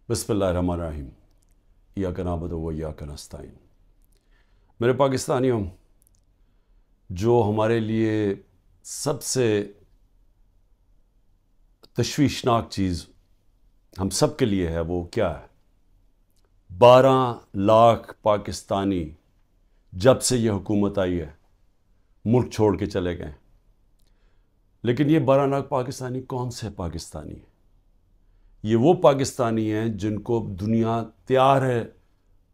بسم اللہ الرحمن الرحیم ایاک نعبد و ایاک نستعین۔ میرے پاکستانیوں، جو ہمارے لیے سب سے تشویشناک چیز ہم سب کے لیے ہے وہ کیا ہے؟ 12 لاکھ پاکستانی جب سے یہ حکومت آئی ہے ملک چھوڑ کے چلے گئے۔ لیکن یہ 12 لاکھ پاکستانی کون سے پاکستانی ہیں؟ یہ وہ پاکستانی ہیں جن کو دنیا تیار ہے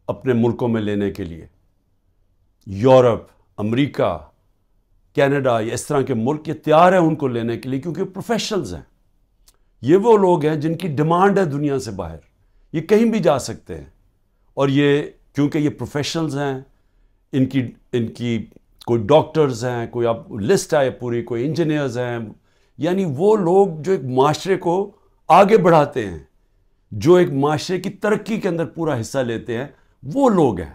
اپنے ملکوں میں لینے کے لیے۔ یورپ، امریکہ، کینیڈا، اس طرح کے ملک یہ تیار ہیں ان کو لینے کے لیے، کیونکہ پروفیشنلز ہیں۔ یہ وہ لوگ ہیں جن کی ڈیمانڈ ہے دنیا سے باہر، یہ کہیں بھی جا سکتے ہیں۔ اور یہ کیونکہ یہ پروفیشنلز ہیں، ان کی کوئی ڈاکٹرز ہیں، کوئی اب لسٹ ہے پوری، کوئی انجینئرز ہیں، یعنی وہ لوگ جو ایک معاشرے کو آگے بڑھاتے ہیں، جو ایک معاشرے کی ترقی کے اندر پورا حصہ لیتے ہیں، وہ لوگ ہیں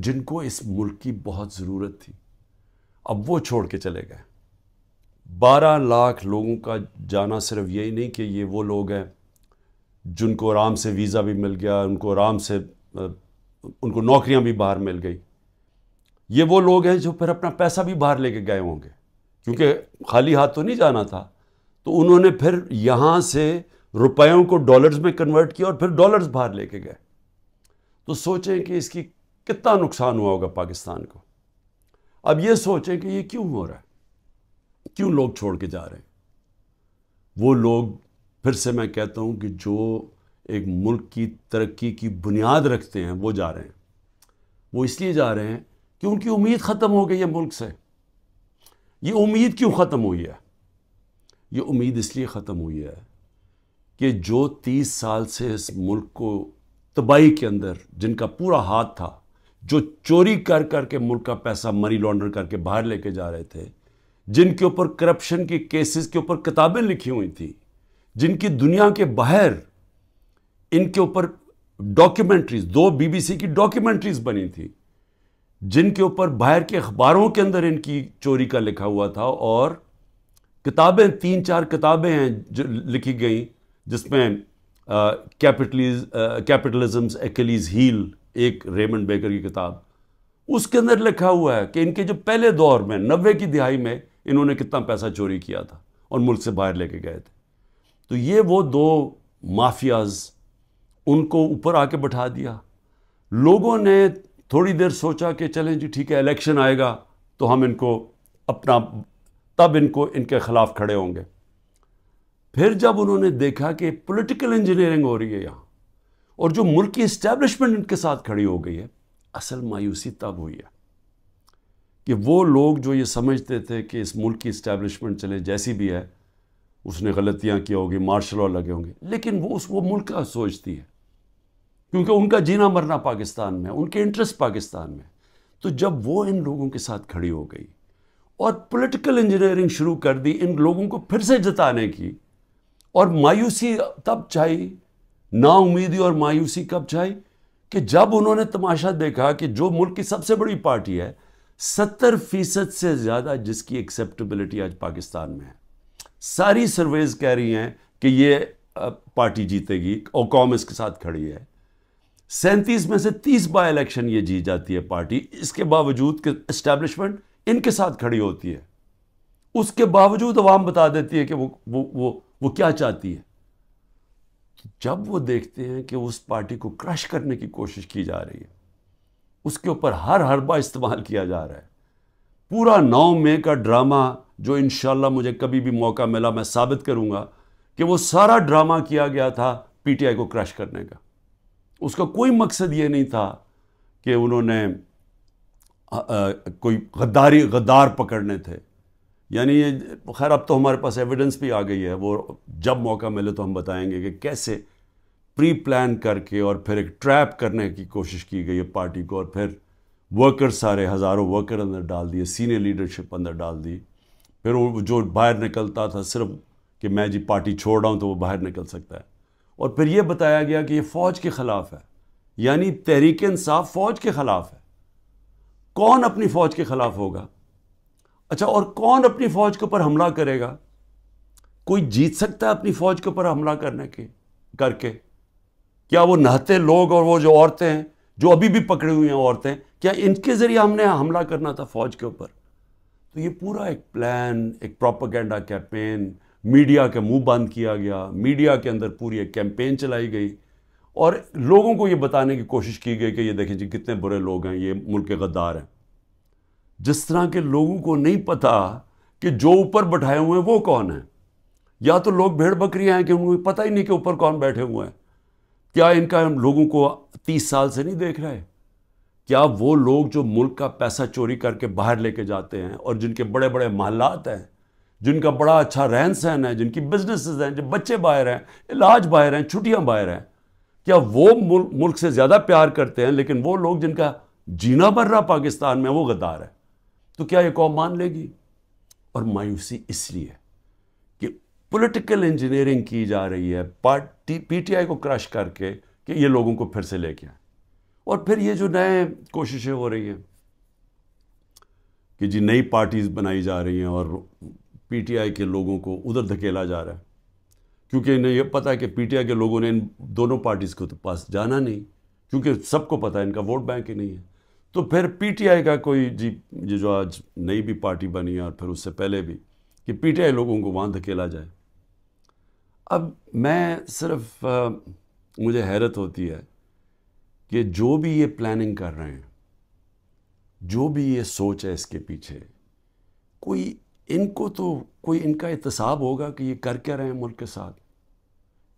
جن کو اس ملک کی بہت ضرورت تھی۔ اب وہ چھوڑ کے چلے گئے۔ 12 لاکھ لوگوں کا جانا صرف یہی نہیں کہ یہ وہ لوگ ہیں جن کو آرام سے ویزا بھی مل گیا، ان کو آرام سے ان کو نوکریاں بھی باہر مل گئی۔ یہ وہ لوگ ہیں جو پھر اپنا پیسہ بھی باہر لے کے گئے ہوں گے، کیونکہ خالی ہاتھ تو نہیں جانا تھا، تو انہوں نے پھر یہاں سے روپیوں کو ڈالرز میں کنورٹ کیا اور پھر ڈالرز باہر لے کے گئے۔ تو سوچیں کہ اس کی کتنا نقصان ہوا ہوگا پاکستان کو۔ اب یہ سوچیں کہ یہ کیوں ہو رہا ہے، کیوں لوگ چھوڑ کے جا رہے ہیں۔ وہ لوگ، پھر سے میں کہتا ہوں، کہ جو ایک ملک کی ترقی کی بنیاد رکھتے ہیں وہ جا رہے ہیں۔ وہ اس لیے جا رہے ہیں کہ ان کی امید ختم ہو گئی ہے ملک سے۔ یہ امید کیوں ختم ہوئی ہے؟ یہ امید اس لیے ختم ہوئی ہے کہ جو 30 سال سے اس ملک کو تباہی کے اندر جن کا پورا ہاتھ تھا، جو چوری کر کر کے ملک کا پیسہ منی لانڈر کر کے باہر لے کے جا رہے تھے، جن کے اوپر کرپشن کے کیسز کے اوپر کتابیں لکھی ہوئی تھیں، جن کی دنیا کے باہر ان کے اوپر ڈاکیومنٹریز، 2 BBC کی ڈاکیومنٹریز بنی تھی، جن کے اوپر باہر کے اخباروں کے اندر ان کی چوری کا لکھا ہوا تھا، اور کتابیں 3-4 کتابیں ہیں جو لکھی گئیں، جس میں کیپٹلزمز ایکلیز ہیل، ایک ریمنڈ بیکر کی کتاب، اس کے اندر لکھا ہوا ہے کہ ان کے جو پہلے دور میں 90 کی دہائی میں انہوں نے کتنا پیسہ چوری کیا تھا اور ملک سے باہر لے کے گئے تھے۔ تو یہ وہ 2 مافیاز، ان کو اوپر آ کے بٹھا دیا۔ لوگوں نے تھوڑی دیر سوچا کہ چلیں جی ٹھیک ہے، الیکشن آئے گا تو ہم ان کو اپنا، تب ان کے خلاف کھڑے ہوں گے۔ پھر جب انہوں نے دیکھا کہ پولیٹیکل انجینئرنگ ہو رہی ہے یہاں، اور جو ملک کی اسٹیبلشمنٹ ان کے ساتھ کھڑی ہو گئی ہے، اصل مایوسی تب ہوئی ہے کہ وہ لوگ جو یہ سمجھتے تھے کہ اس ملک کی اسٹیبلشمنٹ چلے جیسی بھی ہے، اس نے غلطیاں کی ہوگی، مارشل لا لگے ہوں گے، لیکن وہ ملک کا سوچتی ہے، کیونکہ ان کا جینا مرنا پاکستان میں، ان کے انٹرسٹ پاکستان میں۔ تو جب وہ ان لوگوں کے ساتھ کھڑی ہو گئی اور پولیٹیکل انجینئرنگ شروع کر دی ان لوگوں کو پھر سے جتانے کی، اور مایوسی تب چھائی، نا امیدی اور مایوسی کب چھائی کہ جب انہوں نے تماشا دیکھا کہ جو ملک کی سب سے بڑی پارٹی ہے، 70% سے زیادہ جس کی ایکسیپٹیبلٹی آج پاکستان میں ہے، ساری سرویز کہہ رہی ہیں کہ یہ پارٹی جیتے گی اور قوم اس کے ساتھ کھڑی ہے، 37 میں سے 30 بائی الیکشن یہ جیت جاتی ہے پارٹی، اس کے باوجود کہ اسٹیبلشمنٹ ان کے ساتھ کھڑی ہوتی ہے، اس کے باوجود عوام بتا دیتی ہے کہ وہ کیا چاہتی ہے۔ جب وہ دیکھتے ہیں کہ اس پارٹی کو کرش کرنے کی کوشش کی جا رہی ہے، اس کے اوپر ہر حربہ استعمال کیا جا رہا ہے، پورا 9 مئی کا ڈرامہ جو انشاءاللہ مجھے کبھی بھی موقع ملا میں ثابت کروں گا کہ وہ سارا ڈرامہ کیا گیا تھا پی ٹی آئی کو کرش کرنے کا۔ اس کا کوئی مقصد یہ نہیں تھا کہ انہوں نے کوئی غدار پکڑنے تھے، یعنی یہ خیر اب تو ہمارے پاس ایویڈنس بھی آ گئی ہے، وہ جب موقع ملے تو ہم بتائیں گے کہ کیسے پری پلان کر کے اور پھر ایک ٹریپ کرنے کی کوشش کی گئی ہے پارٹی کو، اور پھر ورکر سارے ہزاروں ورکر اندر ڈال دیے، سینئر لیڈرشپ اندر ڈال دی، پھر وہ جو باہر نکلتا تھا صرف کہ میں جی پارٹی چھوڑ رہا ہوں تو وہ باہر نکل سکتا ہے، اور پھر یہ بتایا گیا کہ یہ فوج کے خلاف ہے، یعنی تحریک انصاف فوج کے خلاف ہے۔ کون اپنی فوج کے خلاف ہوگا؟ اچھا، اور کون اپنی فوج کے اوپر حملہ کرے گا؟ کوئی جیت سکتا ہے اپنی فوج کے اوپر حملہ کر کے؟ کیا وہ نہتے لوگ اور وہ جو عورتیں ہیں جو ابھی بھی پکڑی ہوئی ہیں عورتیں، کیا ان کے ذریعے ہم نے حملہ کرنا تھا فوج کے اوپر؟ تو یہ پورا ایک پلان، ایک پروپیگنڈا کیمپین، میڈیا کا منہ بند کیا گیا، میڈیا کے اندر پوری ایک کیمپین چلائی گئی اور لوگوں کو یہ بتانے کی کوشش کی گئی کہ یہ دیکھیں جی کتنے برے لوگ ہیں، یہ ملک کے غدار ہیں. جس طرح کے لوگوں کو نہیں پتا کہ جو اوپر بٹھائے ہوئے ہیں وہ کون ہیں. یا تو لوگ بھیڑ بکریاں ہیں کہ ان کو پتہ ہی نہیں کہ اوپر کون بیٹھے ہوئے ہیں. کیا ان کا لوگوں کو 30 سال سے نہیں دیکھ رہے؟ کیا وہ لوگ جو ملک کا پیسہ چوری کر کے باہر لے کے جاتے ہیں اور جن کے بڑے بڑے محلات ہیں، جن کا بڑا اچھا رہن سہن ہے، جن کی بزنسز ہیں، جو بچے باہر ہیں، علاج باہر ہیں، چھٹیاں باہر ہیں، کیا وہ ملک سے زیادہ پیار کرتے ہیں؟ لیکن وہ لوگ جن کا جینا بھر رہا پاکستان میں وہ غدار ہے. تو کیا یہ قوم مان لے گی؟ اور مایوسی اس لیے کہ پولیٹیکل انجینئرنگ کی جا رہی ہے پی ٹی آئی کو کرش کر کے کہ یہ لوگوں کو پھر سے لے کے آئیں. اور پھر یہ جو نئے کوششیں ہو رہی ہیں کہ جی نئی پارٹیز بنائی جا رہی ہیں اور پی ٹی آئی کے لوگوں کو ادھر دھکیلا جا رہا ہے، کیونکہ انہیں یہ پتہ ہے کہ پی ٹی آئی کے لوگوں نے ان دونوں پارٹیز کو تو پاس جانا نہیں، کیونکہ سب کو پتہ ہے ان کا ووٹ بینک ہی نہیں ہے. تو پھر پی ٹی آئی کا کوئی جی یہ جو آج نئی بھی پارٹی بنی ہے اور پھر اس سے پہلے بھی کہ پی ٹی آئی لوگوں کو وہاں دھکیلا جائے. اب میں صرف مجھے حیرت ہوتی ہے کہ جو بھی یہ پلاننگ کر رہے ہیں، جو بھی یہ سوچ ہے اس کے پیچھے، کوئی ان کو تو کوئی ان کا احتساب ہوگا کہ یہ کر کیا رہے ہیں ملک کے ساتھ؟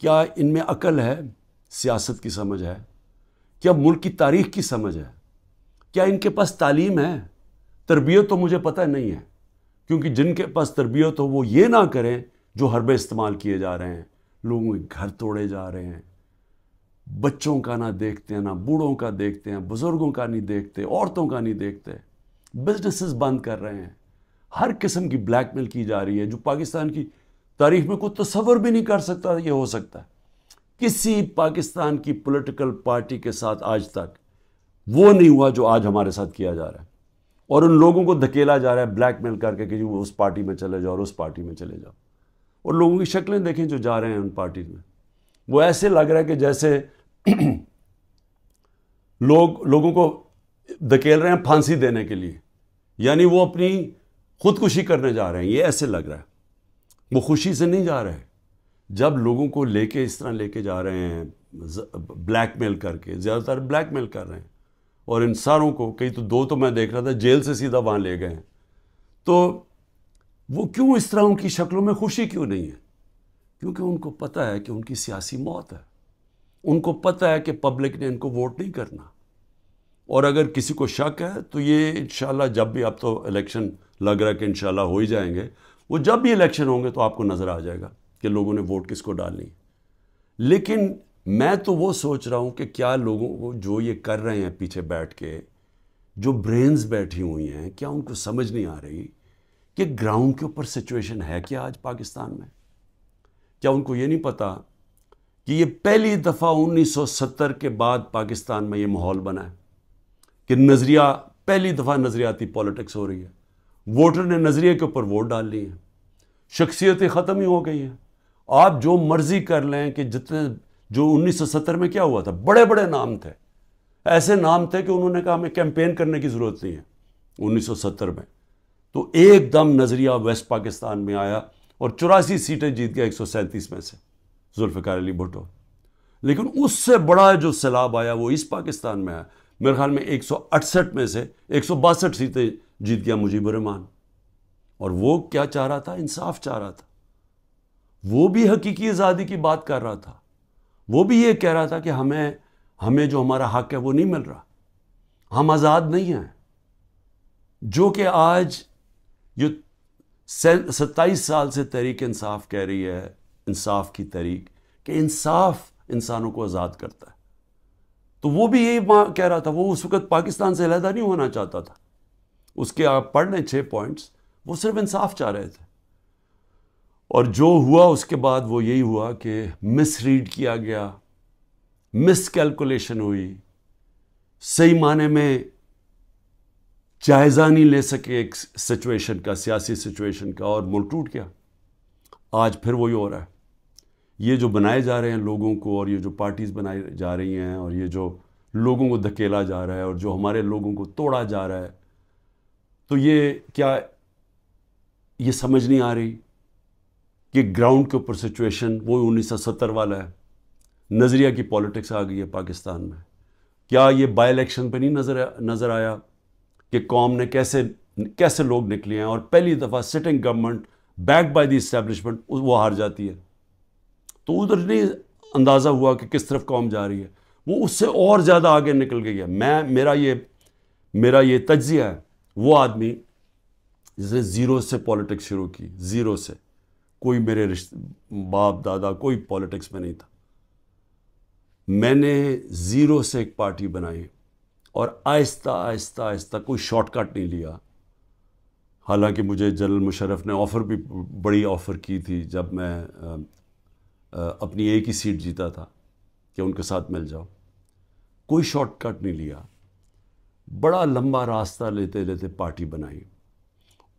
کیا ان میں عقل ہے، سیاست کی سمجھ ہے، کیا ملک کی تاریخ کی سمجھ ہے، کیا ان کے پاس تعلیم ہے؟ تربیت تو مجھے پتہ نہیں ہے، کیونکہ جن کے پاس تربیت ہو وہ یہ نہ کریں جو حربے استعمال کیے جا رہے ہیں. لوگوں کے گھر توڑے جا رہے ہیں، بچوں کا نہ دیکھتے ہیں، نہ بوڑھوں کا دیکھتے ہیں، بزرگوں کا نہیں دیکھتے، عورتوں کا نہیں دیکھتے، بزنسز بند کر رہے ہیں، ہر قسم کی بلیک میل کی جا رہی ہے جو پاکستان کی تاریخ میں کوئی تصور بھی نہیں کر سکتا یہ ہو سکتا ہے. کسی پاکستان کی پولیٹیکل پارٹی کے ساتھ آج تک وہ نہیں ہوا جو آج ہمارے ساتھ کیا جا رہا ہے، اور ان لوگوں کو دھکیلا جا رہا ہے بلیک میل کر کے کہ وہ اس پارٹی میں چلے جاؤ اور اس پارٹی میں چلے جاؤ. اور لوگوں کی شکلیں دیکھیں جو جا رہے ہیں ان پارٹیز میں، وہ ایسے لگ رہا ہے کہ جیسے لوگوں کو دھکیل رہے ہیں پھانسی دینے کے لیے، یعنی وہ اپنی خودکشی کرنے جا رہے ہیں. یہ ایسے لگ رہا ہے، وہ خوشی سے نہیں جا رہے. جب لوگوں کو لے کے اس طرح لے کے جا رہے ہیں بلیک میل کر کے، زیادہ تر بلیک میل کر رہے ہیں، اور ان ساروں کو کئی تو دو تو میں دیکھ رہا تھا جیل سے سیدھا وہاں لے گئے ہیں. تو وہ کیوں اس طرح ان کی شکلوں میں خوشی کیوں نہیں ہے؟ کیونکہ ان کو پتہ ہے کہ ان کی سیاسی موت ہے. ان کو پتہ ہے کہ پبلک نے ان کو ووٹ نہیں کرنا. اور اگر کسی کو شک ہے تو یہ انشاءاللہ جب بھی، اب تو الیکشن لگ رہا ہے کہ انشاءاللہ ہو ہی جائیں گے، وہ جب بھی الیکشن ہوں گے تو آپ کو نظر آ جائے گا کہ لوگوں نے ووٹ کس کو ڈالنی. لیکن میں تو وہ سوچ رہا ہوں کہ کیا لوگوں کو جو یہ کر رہے ہیں پیچھے بیٹھ کے، جو برینز بیٹھی ہوئی ہیں، کیا ان کو سمجھ نہیں آ رہی کہ گراؤنڈ کے اوپر سچویشن ہے کیا آج پاکستان میں؟ کیا ان کو یہ نہیں پتا کہ یہ پہلی دفعہ 1970 کے بعد پاکستان میں یہ ماحول بنا ہے کہ نظریہ، پہلی دفعہ نظریاتی پولیٹکس ہو رہی ہے. ووٹر نے نظریے کے اوپر ووٹ ڈال لی ہیں، شخصیتیں ختم ہی ہو گئی ہیں. آپ جو مرضی کر لیں کہ جتنے جو 1970 میں کیا ہوا تھا، بڑے بڑے نام تھے، ایسے نام تھے کہ انہوں نے کہا ہمیں کیمپین کرنے کی ضرورت نہیں ہے 1970 میں. تو ایک دم نظریہ ویسٹ پاکستان میں آیا اور 84 سیٹیں جیت گیا 137 میں سے ذوالفقار علی بھٹو. لیکن اس سے بڑا جو سیلاب آیا وہ اس پاکستان میں آیا. میرے خیال میں 168 میں سے 162 سیٹیں جیت گیا مجیب الرحمان. اور وہ کیا چاہ رہا تھا؟ انصاف چاہ رہا تھا. وہ بھی حقیقی آزادی کی بات کر رہا تھا. وہ بھی یہ کہہ رہا تھا کہ ہمیں جو ہمارا حق ہے وہ نہیں مل رہا، ہم آزاد نہیں ہیں. جو کہ آج یہ 27 سال سے تحریک انصاف کہہ رہی ہے، انصاف کی تحریک، کہ انصاف انسانوں کو آزاد کرتا ہے. تو وہ بھی یہی کہہ رہا تھا. وہ اس وقت پاکستان سے علیحدہ نہیں ہونا چاہتا تھا. اس کے آپ پڑھ لیں 6 پوائنٹس، وہ صرف انصاف چاہ رہے تھے. اور جو ہوا اس کے بعد وہ یہی ہوا کہ مس ریڈ کیا گیا، مس کیلکولیشن ہوئی، صحیح معنی میں جائزہ نہیں لے سکے ایک سچویشن کا، سیاسی سچویشن کا، اور ملک ٹوٹ گیا. آج پھر وہی ہو رہا ہے. یہ جو بنائے جا رہے ہیں لوگوں کو، اور یہ جو پارٹیز بنائی جا رہی ہیں، اور یہ جو لوگوں کو دھکیلا جا رہا ہے، اور جو ہمارے لوگوں کو توڑا جا رہا ہے، تو یہ کیا یہ سمجھ نہیں آ رہی کہ گراؤنڈ کے اوپر سچویشن وہ 1970 والا ہے؟ نظریہ کی پولیٹکس آ گئی ہے پاکستان میں. کیا یہ بائی الیکشن پہ نہیں نظر آیا کہ قوم نے کیسے لوگ نکلے ہیں، اور پہلی دفعہ sitting government back by the establishment وہ ہار جاتی ہے؟ تو ادھر نہیں اندازہ ہوا کہ کس طرف قوم جا رہی ہے، وہ اس سے اور زیادہ آگے نکل گئی ہے. میرا یہ تجزیہ ہے. وہ آدمی جس نے زیرو سے پولیٹکس شروع کی، زیرو سے، کوئی میرے باپ دادا کوئی پولیٹکس میں نہیں تھا، میں نے زیرو سے ایک پارٹی بنائی، اور آہستہ آہستہ آہستہ کوئی شارٹ کٹ نہیں لیا. حالانکہ مجھے جنرل مشرف نے آفر بھی بڑی آفر کی تھی جب میں اپنی ایک ہی سیٹ جیتا تھا کہ ان کے ساتھ مل جاؤ. کوئی شارٹ کٹ نہیں لیا، بڑا لمبا راستہ لیتے لیتے پارٹی بنائی،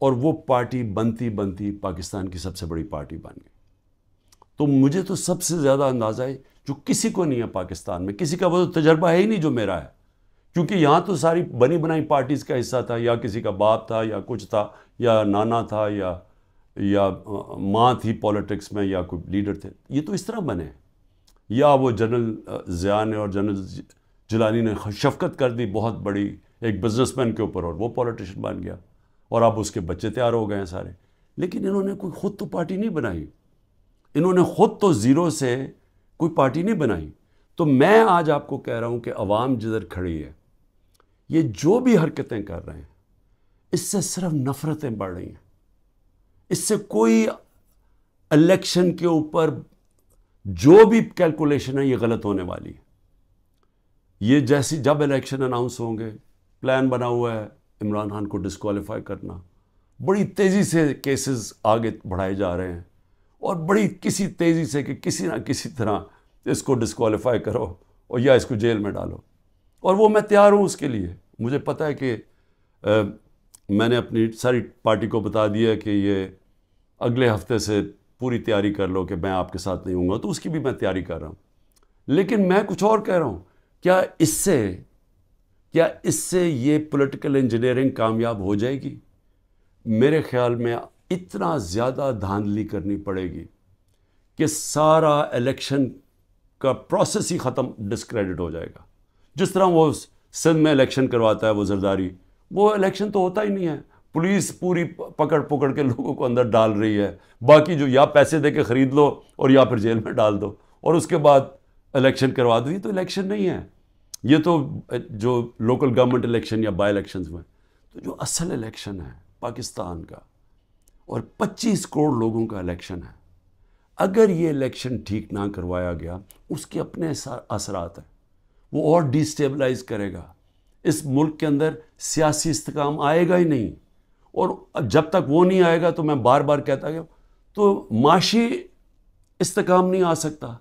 اور وہ پارٹی بنتی بنتی پاکستان کی سب سے بڑی پارٹی بن گئی. تو مجھے تو سب سے زیادہ اندازہ ہے جو کسی کو نہیں ہے پاکستان میں، کسی کا وہ تجربہ ہے ہی نہیں جو میرا ہے، کیونکہ یہاں تو ساری بنی بنائی پارٹیز کا حصہ تھا، یا کسی کا باپ تھا، یا کچھ تھا، یا نانا تھا، یا ماں تھی پولیٹکس میں، یا کوئی لیڈر تھے. یہ تو اس طرح بنے، یا وہ جنرل ضیاء نے اور جنرل جیلانی نے شفقت کر دی بہت بڑی ایک بزنس مین کے اوپر، اور وہ پولیٹیشین بن گیا، اور اب اس کے بچے تیار ہو گئے ہیں سارے. لیکن انہوں نے کوئی خود تو پارٹی نہیں بنائی، انہوں نے خود تو زیرو سے کوئی پارٹی نہیں بنائی. تو میں آج آپ کو کہہ رہا ہوں کہ عوام جدھر کھڑی ہے، یہ جو بھی حرکتیں کر رہے ہیں، اس سے صرف نفرتیں بڑھ رہی ہیں. اس سے کوئی الیکشن کے اوپر جو بھی کیلکولیشن ہے یہ غلط ہونے والی ہے. یہ جیسی جب الیکشن اناؤنس ہوں گے، پلان بنا ہوا ہے عمران خان کو ڈسکوالیفائی کرنا، بڑی تیزی سے کیسز آگے بڑھائے جا رہے ہیں، اور بڑی کسی تیزی سے کہ کسی نہ کسی طرح اس کو ڈسکوالیفائی کرو اور یا اس کو جیل میں ڈالو. اور وہ میں تیار ہوں اس کے لیے. مجھے پتہ ہے کہ میں نے اپنی ساری پارٹی کو بتا دیا کہ یہ اگلے ہفتے سے پوری تیاری کر لو کہ میں آپ کے ساتھ نہیں ہوں گا، تو اس کی بھی میں تیاری کر رہا ہوں. لیکن میں کچھ اور کہہ رہا ہوں، کیا اس سے یہ پولیٹیکل انجینئرنگ کامیاب ہو جائے گی؟ میرے خیال میں اتنا زیادہ دھاندلی کرنی پڑے گی کہ سارا الیکشن کا پروسیس ہی ختم، ڈسکریڈٹ ہو جائے گا. جس طرح وہ سندھ میں الیکشن کرواتا ہے وہ زرداری، وہ الیکشن تو ہوتا ہی نہیں ہے، پولیس پوری پکڑ کے لوگوں کو اندر ڈال رہی ہے. باقی جو یا پیسے دے کے خرید لو اور یا پھر جیل میں ڈال دو، اور اس کے بعد الیکشن کروا دو. یہ تو الیکشن نہیں ہے، یہ تو جو لوکل گورنمنٹ الیکشن یا بائی الیکشنز میں، تو جو اصل الیکشن ہے پاکستان کا، اور 25 کروڑ لوگوں کا الیکشن ہے، اگر یہ الیکشن ٹھیک نہ کروایا گیا، اس کے اپنے اثرات ہیں. وہ اور ڈی اسٹیبلائز کرے گا. اس ملک کے اندر سیاسی استحکام آئے گا ہی نہیں، اور جب تک وہ نہیں آئے گا تو میں بار بار کہتا گیا تو معاشی استحکام نہیں آ سکتا.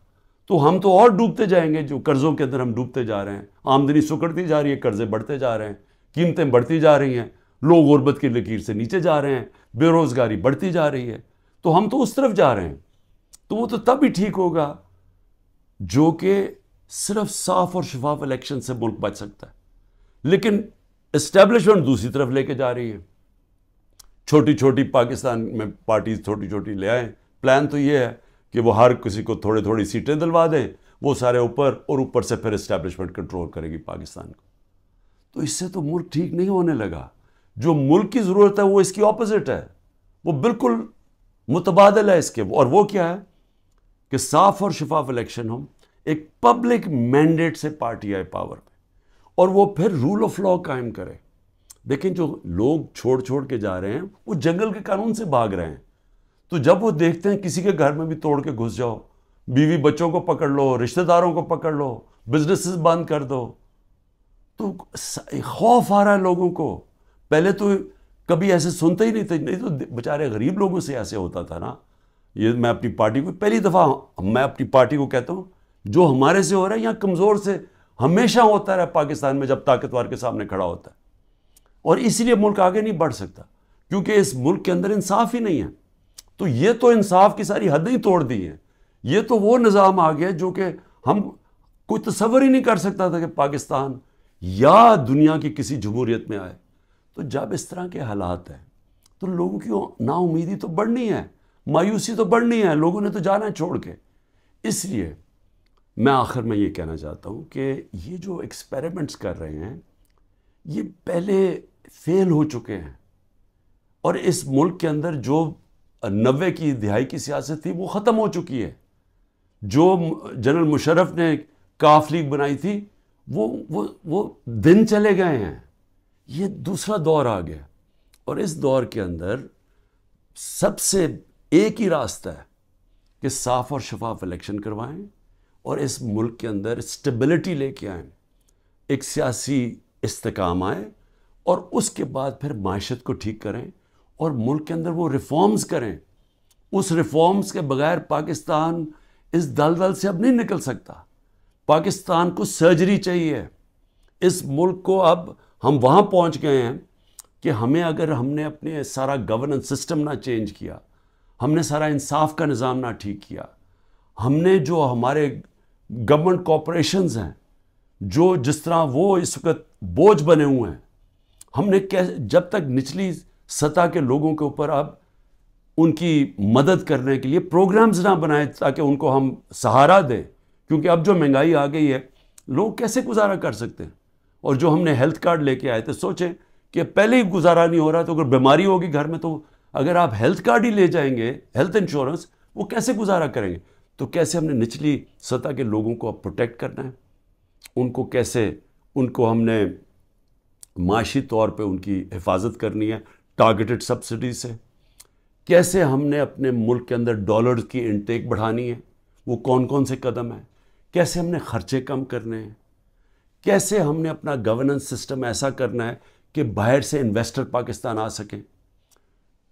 تو ہم تو اور ڈوبتے جائیں گے، جو قرضوں کے اندر ہم ڈوبتے جا رہے ہیں. آمدنی سکڑتی جا رہی ہے، قرضے بڑھتے جا رہے ہیں، قیمتیں بڑھتی جا رہی ہیں، لوگ غربت کی لکیر سے نیچے جا رہے ہیں، بے روزگاری بڑھتی جا رہی ہے. تو ہم تو اس طرف جا رہے ہیں. تو وہ تو تب ہی ٹھیک ہوگا جو کہ صرف صاف اور شفاف الیکشن سے ملک بچ سکتا ہے. لیکن اسٹیبلشمنٹ دوسری طرف لے کے جا رہی ہے. چھوٹی چھوٹی پاکستان میں پارٹیز چھوٹی چھوٹی لے آئیں. پلان تو یہ ہے کہ وہ ہر کسی کو تھوڑی سیٹیں دلوا دیں، وہ سارے اوپر، اور اوپر سے پھر اسٹیبلشمنٹ کنٹرول کرے گی پاکستان کو. تو اس سے تو ملک ٹھیک نہیں ہونے لگا. جو ملک کی ضرورت ہے وہ اس کی اپوزٹ ہے، وہ بالکل متبادل ہے اس کے. اور وہ کیا ہے کہ صاف اور شفاف الیکشن ہو، ایک پبلک مینڈیٹ سے پارٹی آئے پاور پہ، اور وہ پھر رول آف لا قائم کرے. لیکن جو لوگ چھوڑ کے جا رہے ہیں وہ جنگل کے قانون سے بھاگ رہے ہیں. تو جب وہ دیکھتے ہیں کسی کے گھر میں بھی توڑ کے گھس جاؤ، بیوی بچوں کو پکڑ لو، رشتہ داروں کو پکڑ لو، بزنسز بند کر دو، تو خوف آ رہا ہے لوگوں کو. پہلے تو کبھی ایسے سنتے ہی نہیں تھے، نہیں تو بیچارے غریب لوگوں سے ایسے ہوتا تھا نا. یہ میں اپنی پارٹی کو پہلی دفعہ میں اپنی پارٹی کو کہتا ہوں، جو ہمارے سے ہو رہا ہے یا کمزور سے ہمیشہ ہوتا رہا پاکستان میں جب طاقتور کے سامنے کھڑا ہوتا ہے. اور اسی لیے ملک آگے نہیں بڑھ سکتا، کیونکہ اس ملک کے اندر انصاف ہی نہیں ہے. تو یہ تو انصاف کی ساری حدیں ہی توڑ دی ہیں. یہ تو وہ نظام آ گیا جو کہ ہم کوئی تصور ہی نہیں کر سکتا تھا کہ پاکستان یا دنیا کی کسی جمہوریت میں آئے. تو جب اس طرح کے حالات ہیں تو لوگوں کی نا امیدی تو بڑھنی ہے, مایوسی تو بڑھنی ہے, لوگوں نے تو جانا ہے چھوڑ کے. اس لیے میں آخر میں یہ کہنا چاہتا ہوں کہ یہ جو ایکسپیریمنٹس کر رہے ہیں یہ پہلے فیل ہو چکے ہیں, اور اس ملک کے اندر جو 90 کی دہائی کی سیاست تھی وہ ختم ہو چکی ہے. جو جنرل مشرف نے کاف لیگ بنائی تھی وہ دن چلے گئے ہیں. یہ دوسرا دور آ گیا, اور اس دور کے اندر سب سے ایک ہی راستہ ہے کہ صاف اور شفاف الیکشن کروائیں اور اس ملک کے اندر اسٹیبلٹی لے کے آئیں, ایک سیاسی استحکام آئے, اور اس کے بعد پھر معیشت کو ٹھیک کریں اور ملک کے اندر وہ ریفارمز کریں. اس ریفارمز کے بغیر پاکستان اس دلدل سے اب نہیں نکل سکتا. پاکستان کو سرجری چاہیے. اس ملک کو اب ہم وہاں پہنچ گئے ہیں کہ اگر ہم نے اپنے سارا گورننس سسٹم نہ چینج کیا, ہم نے سارا انصاف کا نظام نہ ٹھیک کیا, ہم نے جو ہمارے گورنمنٹ کارپوریشنز ہیں جو جس طرح وہ اس وقت بوجھ بنے ہوئے ہیں, ہم نے جب تک نچلی سطح کے لوگوں کے اوپر اب ان کی مدد کرنے کے لیے پروگرامز نہ بنائے تاکہ ان کو ہم سہارا دیں, کیونکہ اب جو مہنگائی آ گئی ہے لوگ کیسے گزارا کر سکتے ہیں. اور جو ہم نے ہیلتھ کارڈ لے کے آئے تھے, سوچیں کہ پہلے ہی گزارا نہیں ہو رہا, تو اگر بیماری ہوگی گھر میں تو اگر آپ ہیلتھ کارڈ ہی لے جائیں گے, ہیلتھ انشورنس, وہ کیسے گزارا کریں گے. تو کیسے ہم نے نچلی سطح کے لوگوں کو اب پروٹیکٹ کرنا ہے, ان کو کیسے ان کو ہم نے معاشی طور پہ ان کی حفاظت کرنی ہے ٹارگیٹڈ سبسڈی سے, کیسے ہم نے اپنے ملک کے اندر ڈالر کی انٹیک بڑھانی ہے, وہ کون کون سے قدم ہیں, کیسے ہم نے خرچے کم کرنے ہیں, کیسے ہم نے اپنا گورننس سسٹم ایسا کرنا ہے کہ باہر سے انویسٹر پاکستان آ سکیں,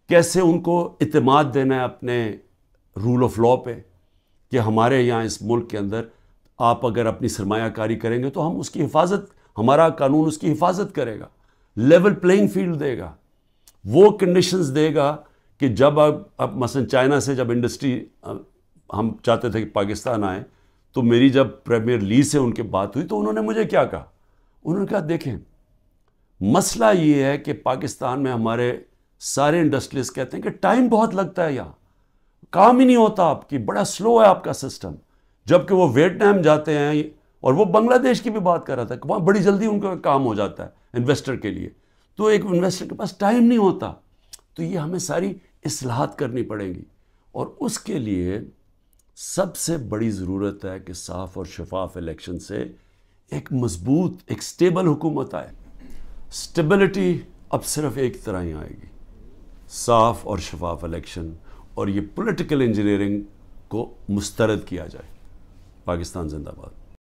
کیسے ان کو اعتماد دینا ہے اپنے رول آف لا پہ کہ ہمارے یہاں اس ملک کے اندر آپ اگر اپنی سرمایہ کاری کریں گے تو ہم اس کی حفاظت, ہمارا قانون اس کی حفاظت کرے گا, لیول پلینگ فیلڈ دے گا, وہ کنڈیشنز دے گا کہ جب اب مثلا چائنا سے جب انڈسٹری ہم چاہتے تھے کہ پاکستان آئے, تو میری جب پریمیئر لی سے ان کے بات ہوئی تو انہوں نے مجھے کیا کہا, انہوں نے کہا دیکھیں مسئلہ یہ ہے کہ پاکستان میں ہمارے سارے انڈسٹریز کہتے ہیں کہ ٹائم بہت لگتا ہے, یہاں کام ہی نہیں ہوتا آپ کی, بڑا سلو ہے آپ کا سسٹم. جبکہ وہ ویتنام جاتے ہیں, اور وہ بنگلہ دیش کی بھی بات کر رہا تھا کہ وہاں بڑی جلدی ان کا کام ہو جاتا ہے انویسٹر کے لیے, تو ایک انویسٹر کے پاس ٹائم نہیں ہوتا. تو یہ ہمیں ساری اصلاحات کرنی پڑیں گی, اور اس کے لیے سب سے بڑی ضرورت ہے کہ صاف اور شفاف الیکشن سے ایک مضبوط, ایک سٹیبل حکومت آئے. سٹیبلٹی اب صرف ایک طرح ہی آئے گی, صاف اور شفاف الیکشن, اور یہ پولیٹیکل انجینئرنگ کو مسترد کیا جائے. پاکستان زندہ باد.